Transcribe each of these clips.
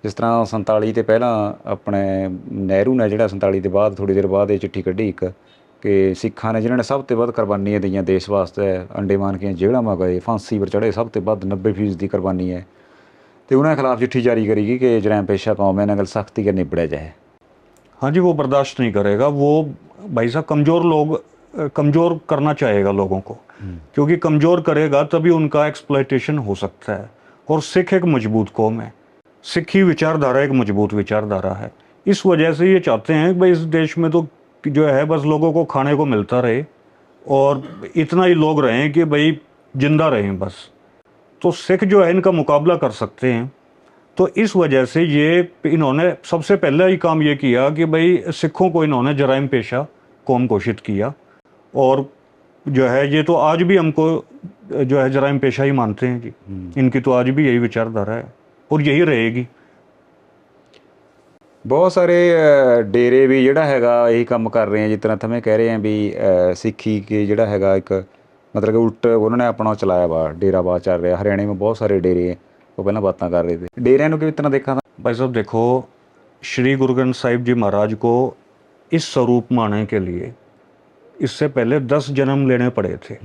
जिस तरह 47 ਤੇ ਪਹਿਲਾਂ ਆਪਣੇ ਨਹਿਰੂ ਨੇ ਜਿਹੜਾ 47 ਦੇ ਬਾਅਦ ਥੋੜ੍ਹੀ ਦੇਰ ਬਾਅਦ ਇਹ ਚਿੱਠੀ ਕੱਢੀ ਇੱਕ ਕਿ ਸਿੱਖਾਂ ਨੇ ਜਿਨ੍ਹਾਂ ਨੇ ਸਭ ਤੋਂ ਵੱਧ ਕੁਰਬਾਨੀਆਂ ਦਈਆਂ ਦੇਸ਼ ਵਾਸਤੇ, ਅੰਡੇਮਾਨ ਦੀਆਂ ਜੇਲ੍ਹਾਂ ਮਾ ਗਏ, ਫਾਂਸੀ ਪਰ ਚੜ੍ਹੇ, ਸਭ ਤੋਂ ਵੱਧ 90% ਦੀ ਕੁਰਬਾਨੀ ਹੈ। तो उन्होंने खिलाफ चिट्ठी जारी करेगी कि जरैम पेशा कौम है, इन्हें गल सख्ती के निबड़ा जाए। हाँ जी, वो बर्दाश्त नहीं करेगा। वो भाई साहब कमज़ोर करना चाहेगा लोगों को, क्योंकि कमज़ोर करेगा तभी उनका एक्सप्लॉयटेशन हो सकता है। और सिख एक मजबूत कौम है, सिखी विचारधारा एक मजबूत विचारधारा है। इस वजह से ये चाहते हैं कि भाई इस देश में तो जो है बस लोगों को खाने को मिलता रहे और इतना ही लोग रहें कि भाई जिंदा रहें बस। तो सिख जो है इनका मुकाबला कर सकते हैं। तो इस वजह से ये इन्होंने सबसे पहला ही काम ये किया कि भाई सिखों को इन्होंने जराइम पेशा कौम घोषित किया। और जो है ये तो आज भी हमको जो है जराइम पेशा ही मानते हैं जी। इनकी तो आज भी यही विचारधारा है और यही रहेगी। बहुत सारे डेरे भी ਜਿਹੜਾ ਹੈਗਾ ਇਹੀ ਕੰਮ ਕਰ ਰਹੇ हैं, जिस तरह थमें कह रहे हैं भी सिखी के ਜਿਹੜਾ ਹੈਗਾ एक मतलब कि उल्ट उन्होंने अपना चलाया वा डेराबाद चल रहा। हरियाणा में बहुत सारे डेरे हैं, वो पहले बातें कर रहे थे। डेरिया को किस तरह देखा था भाई साहब? देखो, श्री गुरु ग्रंथ साहिब जी महाराज को इस स्वरूप में आने के लिए इससे पहले 10 जन्म लेने पड़े थे।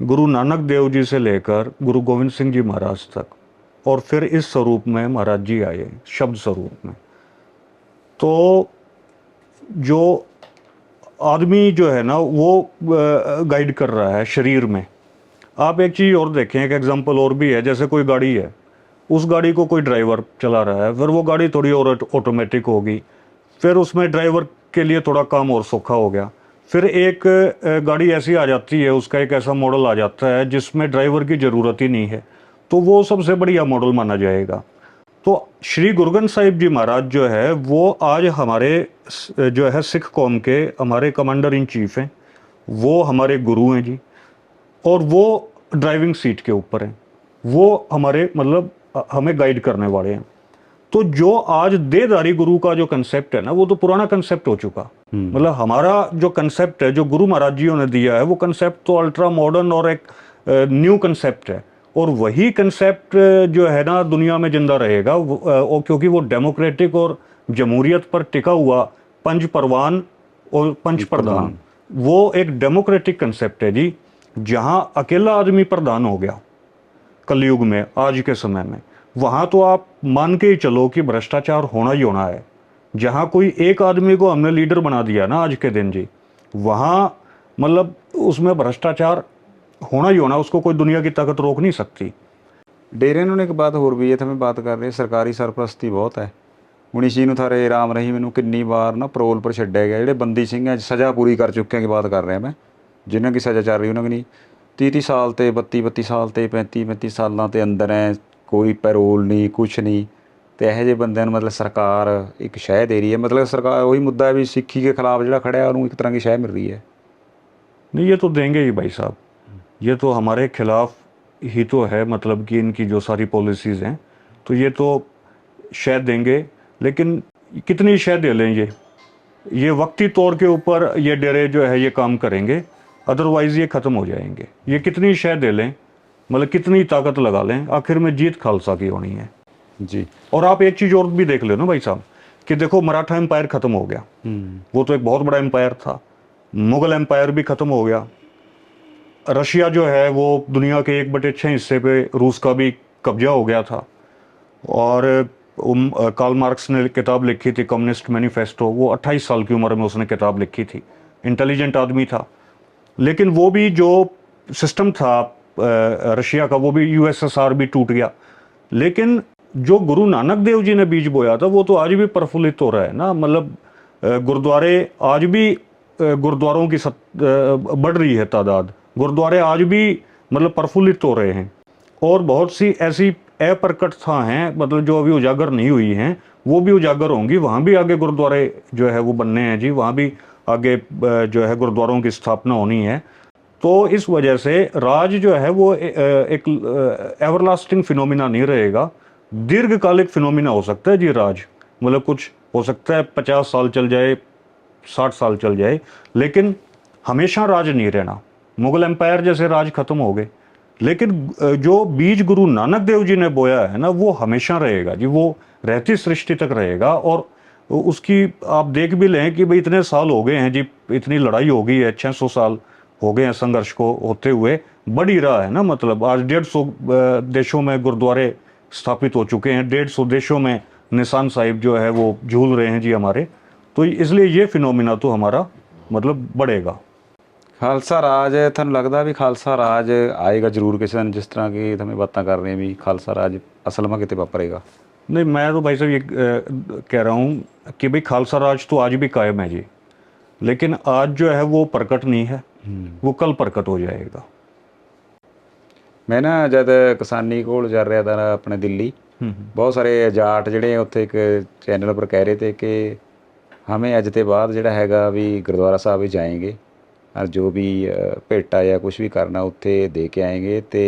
गुरु नानक देव जी से लेकर गुरु गोविंद सिंह जी महाराज तक, और फिर इस स्वरूप में महाराज जी आए, शब्द स्वरूप में। तो जो आदमी जो है ना वो गाइड कर रहा है शरीर में। आप एक चीज़ और देखें, एक एग्जांपल और भी है। जैसे कोई गाड़ी है, उस गाड़ी को कोई ड्राइवर चला रहा है, फिर वो गाड़ी थोड़ी और ऑटोमेटिक होगी, फिर उसमें ड्राइवर के लिए थोड़ा काम और सौखा हो गया। फिर एक गाड़ी ऐसी आ जाती है, उसका एक ऐसा मॉडल आ जाता है जिसमें ड्राइवर की ज़रूरत ही नहीं है, तो वो सबसे बढ़िया मॉडल माना जाएगा। तो श्री गुरु ग्रंथ साहिब जी महाराज जो है वो आज हमारे जो है सिख कौम के हमारे कमांडर इन चीफ हैं, वो हमारे गुरु हैं जी। और वो ड्राइविंग सीट के ऊपर हैं, वो हमारे मतलब हमें गाइड करने वाले हैं। तो जो आज देहधारी गुरु का जो कंसेप्ट है ना, वो तो पुराना कंसेप्ट हो चुका। मतलब हमारा जो कंसेप्ट है, जो गुरु महाराज जियों ने दिया है, वो कंसेप्ट तो अल्ट्रा मॉडर्न और एक न्यू कंसेप्ट है। और वही कंसेप्ट जो है ना दुनिया में जिंदा रहेगा, क्योंकि वो डेमोक्रेटिक और जमहूरियत पर टिका हुआ पंच परवान और पंच प्रधान, वो एक डेमोक्रेटिक कंसेप्ट है जी। जहाँ अकेला आदमी प्रधान हो गया कलयुग में, आज के समय में, वहाँ तो आप मान के ही चलो कि भ्रष्टाचार होना ही होना है। जहाँ कोई एक आदमी को हमने लीडर बना दिया ना आज के दिन जी, वहाँ मतलब उसमें भ्रष्टाचार होना ही होना, उसको कोई दुनिया की ताकत रोक नहीं सकती। डेरे ने एक बात होर भी है, थमें बात कर रहे सरकारी सरपरस्ती बहुत है। ਹੁਣ इसी ਨੂੰ थारे राम रही मैनू किन्नी बार ना परोल पर छड्या गया। ਜਿਹੜੇ ਬੰਦੀ ਸਿੰਘ सज़ा पूरी कर चुके की बात कर रहा मैं, जिन्हों की सज़ा चल रही उन्होंने नहीं 30 साल ते 32 साल ते 35 सालों के अंदर है, कोई पैरोल नहीं, कुछ नहीं। तो यह जे बंदे मतलब सरकार एक शह दे रही है। मतलब सरकार वही मुद्दा है भी सिक्खी के खिलाफ जो खड़ा है उन्होंने एक तरह की शह मिल रही है। नहीं, ये तो देंगे ही भाई साहब, ये तो हमारे खिलाफ ही तो है। मतलब कि इनकी जो सारी पॉलिसीज़ हैं, तो ये तो शह देंगे, लेकिन कितनी शह दे लें? ये वक्ती तौर के ऊपर ये डेरे जो है ये काम करेंगे, अदरवाइज़ ये ख़त्म हो जाएंगे। ये कितनी शह दे लें, मतलब कितनी ताकत लगा लें, आखिर में जीत खालसा की होनी है जी। और आप एक चीज़ और भी देख लो ना भाई साहब, कि देखो मराठा एम्पायर ख़त्म हो गया, वो तो एक बहुत बड़ा एम्पायर था। मुग़ल एम्पायर भी ख़त्म हो गया। रशिया जो है वो दुनिया के 1/6 हिस्से पे रूस का भी कब्जा हो गया था। और कार्ल मार्क्स ने किताब लिखी थी कम्युनिस्ट मैनिफेस्टो, वो 28 साल की उम्र में उसने किताब लिखी थी। इंटेलिजेंट आदमी था, लेकिन वो भी जो सिस्टम था रशिया का, वो भी यूएसएसआर भी टूट गया। लेकिन जो गुरु नानक देव जी ने बीज बोया था वो तो आज भी प्रफुल्लित हो रहा है ना। मतलब गुरुद्वारे आज भी, गुरुद्वारों की बढ़ रही है तादाद, गुरुद्वारे आज भी मतलब प्रफुल्लित हो रहे हैं। और बहुत सी ऐसी अप्रकटता हैं, मतलब जो अभी उजागर नहीं हुई हैं, वो भी उजागर होंगी। वहाँ भी आगे गुरुद्वारे जो है वो बनने हैं जी, वहाँ भी आगे जो है गुरुद्वारों की स्थापना होनी है। तो इस वजह से राज जो है वो एक एवरलास्टिंग फिनोमिना नहीं रहेगा, दीर्घकालिक फिनोमिना हो सकता है जी राज। मतलब कुछ हो सकता है 50 साल चल जाए, 60 साल चल जाए, लेकिन हमेशा राज नहीं रहना। मुग़ल एम्पायर जैसे राज ख़त्म हो गए, लेकिन जो बीज गुरु नानक देव जी ने बोया है ना, वो हमेशा रहेगा जी, वो रहती सृष्टि तक रहेगा। और उसकी आप देख भी लें कि भाई इतने साल हो गए हैं जी, इतनी लड़ाई हो गई है, 600 साल हो गए हैं संघर्ष को होते हुए, बढ़ ही रहा है ना। मतलब आज 150 देशों में गुरुद्वारे स्थापित हो चुके हैं, 150 देशों में निशान साहिब जो है वो झूल रहे हैं जी हमारे। तो इसलिए ये फिनोमिना तो हमारा मतलब बढ़ेगा। ਖਾਲਸਾ ਰਾਜ ਤੁਹਾਨੂੰ ਲੱਗਦਾ ਵੀ ਖਾਲਸਾ ਰਾਜ ਆਏਗਾ ਜ਼ਰੂਰ ਕਿਸੇ ਦਿਨ, ਜਿਸ ਤਰ੍ਹਾਂ ਕਿ ਤੁਸੀਂ ਬਾਤਾਂ ਕਰ ਰਹੇ ਵੀ ਖਾਲਸਾ ਰਾਜ ਅਸਲ में ਕਿਤੇ ਵਾਪਰੇਗਾ? नहीं, मैं तो भाई साहब ये कह रहा हूँ कि भाई खालसा राज तो आज भी कायम है जी, लेकिन आज जो है वो प्रकट नहीं है, वो कल प्रकट हो जाएगा। ਮੈਂ ਨਾ ਜਦ ਕਿਸਾਨੀ ਕੋਲ ਜਾ ਰਿਹਾ था ਆਪਣੇ ਦਿੱਲੀ, ਬਹੁਤ ਸਾਰੇ ਜਾਟ ਜਿਹੜੇ ਉੱਥੇ ਇੱਕ ਚੈਨਲ ਪਰ ਕਹਿ ਰਹੇ ਤੇ ਕਿ हमें ਅੱਜ ਤੇ ਬਾਅਦ ਜਿਹੜਾ ਹੈਗਾ ਵੀ ਗੁਰਦੁਆਰਾ ਸਾਹਿਬ ਹੀ ਜਾएंगे और जो भी भेटा या कुछ भी करना उत्थे दे के आएंगे। तो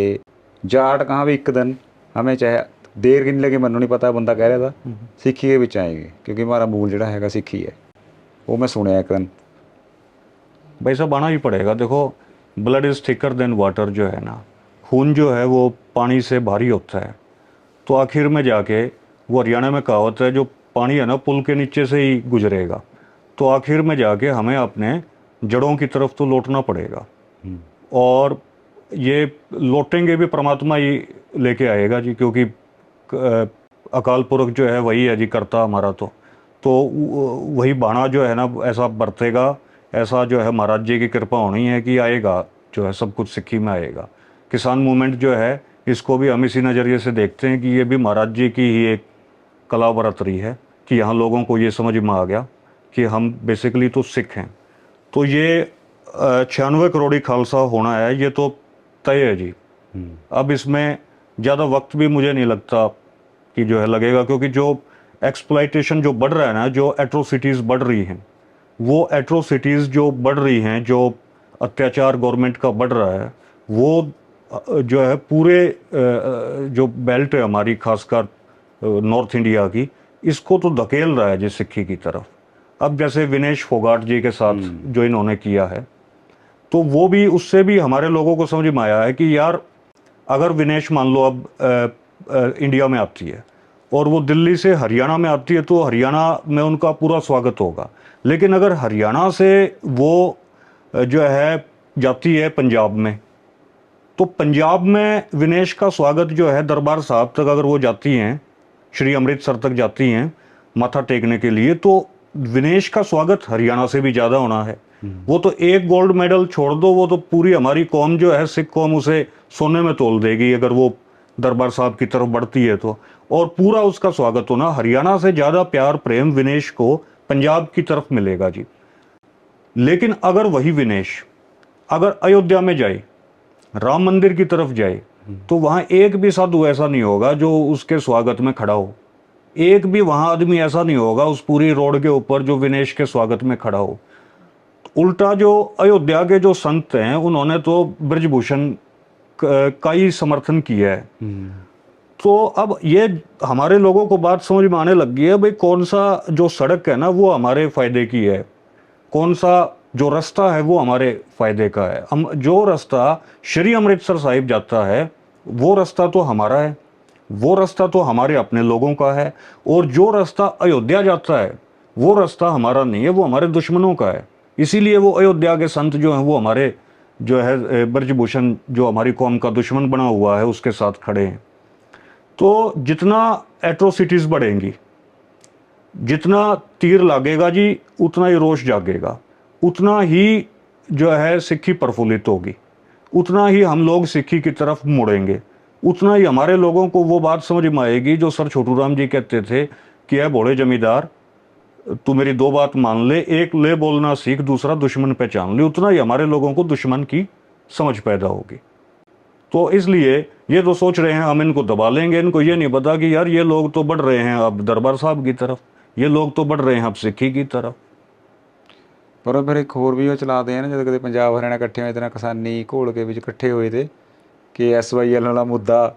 जाट कहाँ भी एक दिन हमें चाहे देर कि नहीं लगे, मैनू नहीं पता, बंदा कह रहा था सिक्खी के विच आएंगे क्योंकि हमारा मूल जोड़ा है सिक्खी है। वो मैं सुनिया एक दिन। भाई साहब आना ही पड़ेगा। देखो, blood is thicker than water जो है ना, खून जो है वो पानी से भारी होता है। तो आखिर में जाके वो हरियाणा में कहावत है, जो पानी है ना पुल के नीचे से ही गुजरेगा। तो आखिर में जाके हमें अपने जड़ों की तरफ तो लौटना पड़ेगा, और ये लौटेंगे भी परमात्मा ही लेके आएगा जी, क्योंकि अकाल पुरख जो है वही है जी करता हमारा। तो वही बाणा जो है ना ऐसा बरतेगा, ऐसा जो है महाराज जी की कृपा होनी है कि आएगा जो है सब कुछ सिक्खी में आएगा। किसान मूवमेंट जो है इसको भी हम इसी नज़रिए से देखते हैं कि ये भी महाराज जी की ही एक कला बरतरी है कि यहाँ लोगों को ये समझ में आ गया कि हम बेसिकली तो सिख हैं। तो ये 96 करोड़ी खालसा होना है, ये तो तय है जी। अब इसमें ज़्यादा वक्त भी मुझे नहीं लगता कि जो है लगेगा, क्योंकि जो एक्सप्लॉइटेशन जो बढ़ रहा है ना, जो एट्रोसिटीज़ बढ़ रही हैं, वो एट्रोसिटीज़ जो बढ़ रही हैं, जो अत्याचार गवर्नमेंट का बढ़ रहा है, वो जो है पूरे जो बेल्ट है हमारी, खासकर नॉर्थ इंडिया की, इसको तो धकेल रहा है जी सिक्खी की तरफ। अब जैसे विनेश फोगाट जी के साथ जो इन्होंने किया है, तो वो भी, उससे भी हमारे लोगों को समझ में आया है कि यार अगर विनेश मान लो अब इंडिया में आती है और वो दिल्ली से हरियाणा में आती है, तो हरियाणा में उनका पूरा स्वागत होगा। लेकिन अगर हरियाणा से वो जो है जाती है पंजाब में, तो पंजाब में विनेश का स्वागत जो है दरबार साहब तक अगर वो जाती हैं, श्री अमृतसर तक जाती हैं माथा टेकने के लिए, तो विनेश का स्वागत हरियाणा से भी ज़्यादा होना है। वो तो एक गोल्ड मेडल छोड़ दो, वो तो पूरी हमारी कौम जो है सिख कौम उसे सोने में तोल देगी अगर वो दरबार साहब की तरफ बढ़ती है तो। और पूरा उसका स्वागत होना, हरियाणा से ज़्यादा प्यार प्रेम विनेश को पंजाब की तरफ मिलेगा जी। लेकिन अगर वही विनेश अगर अयोध्या में जाए, राम मंदिर की तरफ जाए, तो वहाँ एक भी साधु ऐसा नहीं होगा जो उसके स्वागत में खड़ा हो। एक भी वहाँ आदमी ऐसा नहीं होगा उस पूरी रोड के ऊपर जो विनेश के स्वागत में खड़ा हो। उल्टा जो अयोध्या के जो संत हैं उन्होंने तो ब्रजभूषण का ही समर्थन किया है। तो अब ये हमारे लोगों को बात समझ में आने लग गई है, भाई कौन सा जो सड़क है ना वो हमारे फायदे की है, कौन सा जो रास्ता है वो हमारे फायदे का है। हम जो रास्ता श्री अमृतसर साहिब जाता है वो रास्ता तो हमारा है, वो रास्ता तो हमारे अपने लोगों का है। और जो रास्ता अयोध्या जाता है वो रास्ता हमारा नहीं है, वो हमारे दुश्मनों का है। इसीलिए वो अयोध्या के संत जो हैं वो हमारे जो है ब्रजभूषण जो हमारी कौम का दुश्मन बना हुआ है उसके साथ खड़े हैं। तो जितना एट्रोसिटीज़ बढ़ेंगी, जितना तीर लागेगा जी, उतना ही रोष जागेगा, उतना ही जो है सिक्खी प्रफुल्लित होगी, उतना ही हम लोग सिक्खी की तरफ मुड़ेंगे, उतना ही हमारे लोगों को वो बात समझ में आएगी जो सर छोटू राम जी कहते थे कि है भोले जमींदार तू मेरी दो बात मान ले, एक ले बोलना सीख, दूसरा दुश्मन पहचान ले। उतना ही हमारे लोगों को दुश्मन की समझ पैदा होगी। तो इसलिए ये तो सोच रहे हैं हम इनको दबा लेंगे, इनको ये नहीं पता कि यार ये लोग तो बढ़ रहे हैं अब दरबार साहब की तरफ, ये लोग तो बढ़ रहे हैं अब सिक्खी की तरफ। ਪਰ ਫਿਰ ਇੱਕ ਹੋਰ ਵੀ ਉਹ ਚਲਾਦੇ ਆ ਨਾ, ਜਦੋਂ ਕਦੇ ਪੰਜਾਬ ਹਰਿਆਣਾ ਇਕੱਠੇ ਹੋਏ ਤੇ ਨਾ ਕਿਸਾਨੀ ਘੋਲ ਕੇ ਵਿੱਚ ਇਕੱਠੇ ਹੋਏ ਤੇ ਕਿ SYL ਵਾਲਾ ਮੁੱਦਾ,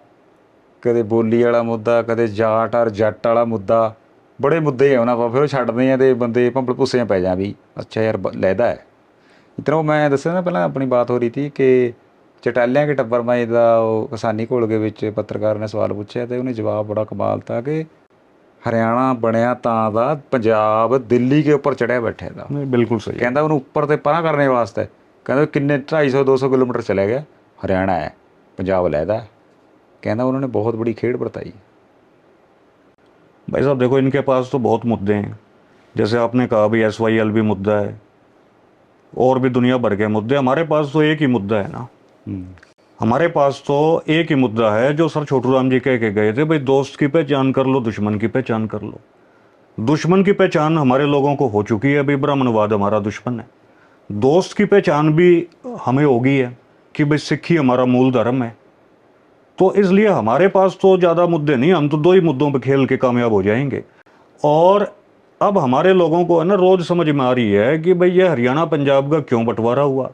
ਕਦੇ ਬੋਲੀ ਵਾਲਾ ਮੁੱਦਾ, ਕਦੇ ਜਾਟ ਔਰ ਜੱਟ ਵਾਲਾ ਮੁੱਦਾ, ਬੜੇ ਮੁੱਦੇ ਆ ਉਹਨਾਂ ਕੋਲ। ਫਿਰ ਉਹ ਛੱਡਦੇ ਆ ਤੇ ਬੰਦੇ ਭੰਬਲ ਭੁੱਸੇ ਪੈ ਜਾ ਵੀ ਅੱਛਾ ਯਾਰ ਲਹਿਦਾ ਹੈ। ਇਸ ਤਰ੍ਹਾਂ ਉਹ ਮੈਂ ਦੱਸਿਆ ਨਾ ਪਹਿਲਾਂ ਆਪਣੀ ਬਾਤ ਹੋ ਰਹੀ थी कि ਚਟਾਲਿਆਂ ਕੇ ਟੱਬਰ ਮਾਈ ਦਾ ਉਹ ਕਿਸਾਨੀ ਘੋਲਗੇ ਵਿੱਚ ਪੱਤਰਕਾਰ ਨੇ ਸਵਾਲ ਪੁੱਛਿਆ ਤੇ ਉਹਨੇ ਜਵਾਬ ਬੜਾ ਕਮਾਲ ਤਾ ਕਿ ਹਰਿਆਣਾ ਬਣਿਆ ਤਾਂ ਦਾ ਪੰਜਾਬ ਦਿੱਲੀ ਕੇ ਉੱਪਰ ਚੜਿਆ ਬੈਠੇ ਦਾ। नहीं बिल्कुल सही है। ਕਹਿੰਦਾ ਉਹਨੂੰ ਉੱਪਰ ਤੇ ਪਰਾਂ ਕਰਨੇ ਵਾਸਤੇ ਕਹਿੰਦਾ ਕਿੰਨੇ 250-200 ਕਿਲੋਮੀਟਰ ਚਲੇ ਗਿਆ, ਹਰਿਆਣਾ ਹੈ ਪੰਜਾਬ ਲਹਿਦਾ ਹੈ। ਕਹਿੰਦਾ ਉਹਨਾਂ ਨੇ ਬਹੁਤ ਬੜੀ ਖੇਡ ਵਰਤਾਈ। भाई साहब देखो, इनके पास तो बहुत मुद्दे हैं, जैसे आपने कहा भाई SYL भी मुद्दा है और भी दुनिया भर के मुद्दे। हमारे पास तो एक ही मुद्दा है ना, हमारे पास तो एक ही मुद्दा है जो सर छोटू राम जी कह के गए थे, भाई दोस्त की पहचान कर लो, दुश्मन की पहचान कर लो। दुश्मन की पहचान हमारे लोगों को हो चुकी है, भाई ब्राह्मणवाद हमारा दुश्मन है। दोस्त की पहचान भी हमें होगी है कि भाई सिक्खी हमारा मूल धर्म है। तो इसलिए हमारे पास तो ज़्यादा मुद्दे नहीं, हम तो दो ही मुद्दों पे खेल के कामयाब हो जाएंगे। और अब हमारे लोगों को है ना रोज समझ में आ रही है कि भाई ये हरियाणा पंजाब का क्यों बंटवारा हुआ,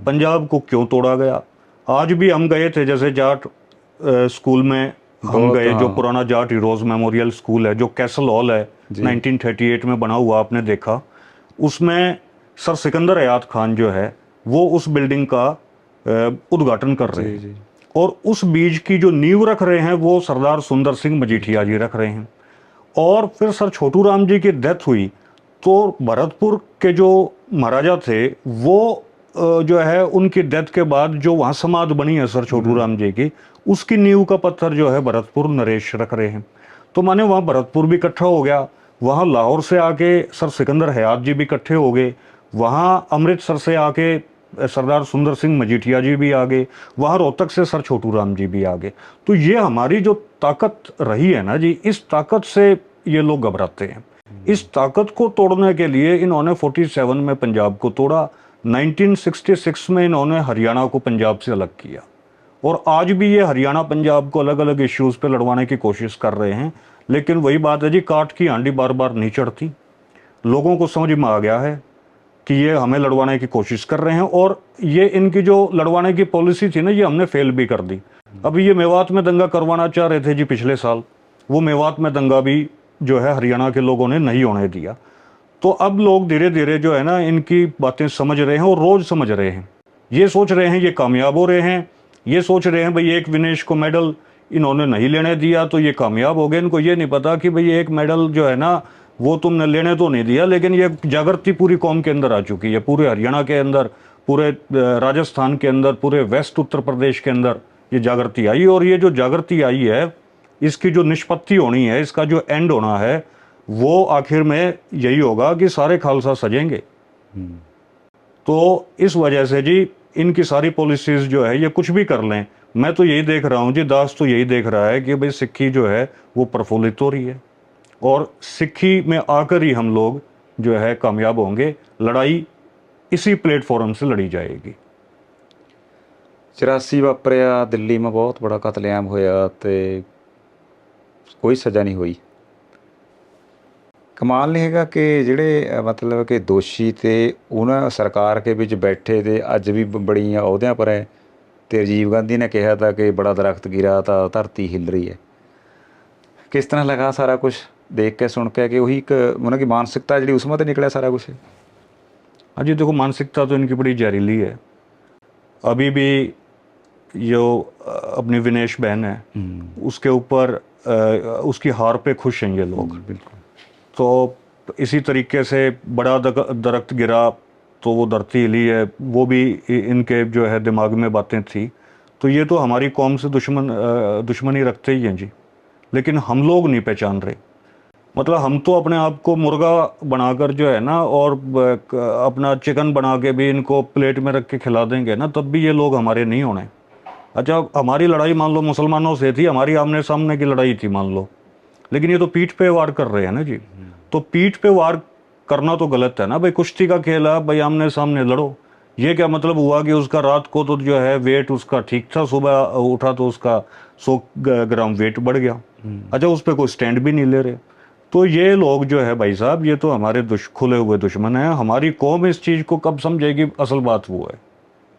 पंजाब को क्यों तोड़ा गया। आज भी हम गए थे, जैसे जाट स्कूल में हम गए, जो पुराना जाट हीरोज मेमोरियल स्कूल है, जो कैसल हॉल है 1938 में बना हुआ, आपने देखा। उसमें सर सिकंदर हयात खान जो है वो उस बिल्डिंग का उद्घाटन कर रहे हैं, और उस बीज की जो नींव रख रहे हैं वो सरदार सुंदर सिंह मजीठिया जी रख रहे हैं। और फिर सर छोटू राम जी की डेथ हुई तो भरतपुर के जो महाराजा थे वो जो है उनकी डेथ के बाद जो वहाँ समाधि बनी है सर छोटू राम जी की, उसकी नींव का पत्थर जो है भरतपुर नरेश रख रहे हैं। तो माने वहाँ भरतपुर भी इकट्ठा हो गया, वहाँ लाहौर से आके सर सिकंदर हयात जी भी इकट्ठे हो गए, वहाँ अमृतसर से आके सरदार सुंदर सिंह मजीठिया जी भी आ गए, वहाँ रोहतक से सर छोटू राम जी भी आ गए। तो ये हमारी जो ताकत रही है ना जी, इस ताकत से ये लोग घबराते हैं। इस ताकत को तोड़ने के लिए इन्होंने 47 में पंजाब को तोड़ा, 1966 में इन्होंने हरियाणा को पंजाब से अलग किया, और आज भी ये हरियाणा पंजाब को अलग अलग इश्यूज पे लड़वाने की कोशिश कर रहे हैं। लेकिन वही बात है जी, काट की हांडी बार बार नहीं चढ़ती। लोगों को समझ में आ गया है कि ये हमें लड़वाने की कोशिश कर रहे हैं, और ये इनकी जो लड़वाने की पॉलिसी थी ना, ये हमने फेल भी कर दी। अभी ये मेवात में दंगा करवाना चाह रहे थे जी पिछले साल, वो मेवात में दंगा भी जो है हरियाणा के लोगों ने नहीं होने दिया। तो अब लोग धीरे धीरे जो है ना इनकी बातें समझ रहे हैं, और रोज समझ रहे हैं। ये सोच रहे हैं ये कामयाब हो रहे हैं, ये सोच रहे हैं भाई एक विनेश को मेडल इन्होंने नहीं लेने दिया तो ये कामयाब हो गए। इनको ये नहीं पता कि भाई एक मेडल जो है ना वो तुमने लेने तो नहीं दिया, लेकिन ये जागृति पूरी कौम के अंदर आ चुकी है, पूरे हरियाणा के अंदर, पूरे राजस्थान के अंदर, पूरे वेस्ट उत्तर प्रदेश के अंदर ये जागृति आई। और ये जो जागृति आई है, इसकी जो निष्पत्ति होनी है, इसका जो एंड होना है, वो आखिर में यही होगा कि सारे खालसा सजेंगे। तो इस वजह से जी इनकी सारी पॉलिसीज जो है ये कुछ भी कर लें, मैं तो यही देख रहा हूँ जी, दास तो यही देख रहा है कि भाई सिक्खी जो है वो प्रफुल्लित हो रही है, और सिक्खी में आकर ही हम लोग जो है कामयाब होंगे। लड़ाई इसी प्लेटफॉर्म से लड़ी जाएगी। 84 ਵਾਪਰਿਆ ਦਿੱਲੀ में बहुत बड़ा कतलेआम होया ਤੇ ਕੋਈ ਸਜ਼ਾ ਨਹੀਂ ਹੋਈ। ਕਮਾਲ ਨਹੀਂ ਹੈਗਾ ਕਿ ਜਿਹੜੇ ਮਤਲਬ ਕਿ ਦੋਸ਼ੀ ਤੇ ਉਹਨਾਂ ਸਰਕਾਰ ਕੇ ਵਿੱਚ ਬੈਠੇ ਤੇ ਅੱਜ ਵੀ ਬੜੀਆਂ ਅਹੁਦਿਆਂ ਪਰ ਹੈ। ਤੇ ਰਾਜੀਵ ਗਾਂਧੀ ਨੇ ਕਿਹਾ था कि बड़ा दरख्त गिरा था धरती हिल रही है। किस तरह लगा सारा कुछ देख के सुन के कि वही एक मतलब कि मानसिकता जी उसमें तो निकला सारा कुछ। हाँ जी, देखो मानसिकता तो इनकी बड़ी जहरीली है। अभी भी जो अपनी विनेश बहन है उसके ऊपर उसकी हार पे खुश हैं ये लोग। बिल्कुल। तो इसी तरीके से बड़ा दरख्त गिरा तो वो धरती हिली है, वो भी इनके जो है दिमाग में बातें थी। तो ये तो हमारी कौम से दुश्मनी रखते ही हैं जी, लेकिन हम लोग नहीं पहचान रहे। मतलब हम तो अपने आप को मुर्गा बनाकर जो है ना, और अपना चिकन बना के भी इनको प्लेट में रख के खिला देंगे ना, तब भी ये लोग हमारे नहीं होने। अच्छा, हमारी लड़ाई मान लो मुसलमानों से थी, हमारी आमने सामने की लड़ाई थी मान लो, लेकिन ये तो पीठ पे वार कर रहे हैं ना जी। तो पीठ पे वार करना तो गलत है ना भाई। कुश्ती का खेल है भाई, आमने सामने लड़ो। ये क्या मतलब हुआ कि उसका रात को तो जो है वेट उसका ठीक था, सुबह उठा तो उसका 100 ग्राम वेट बढ़ गया। अच्छा, उस पर कोई स्टैंड भी नहीं ले रहे। तो ये लोग जो है भाई साहब, ये तो हमारे खुले हुए दुश्मन हैं। हमारी कौम इस चीज़ को कब समझेगी, असल बात वो है।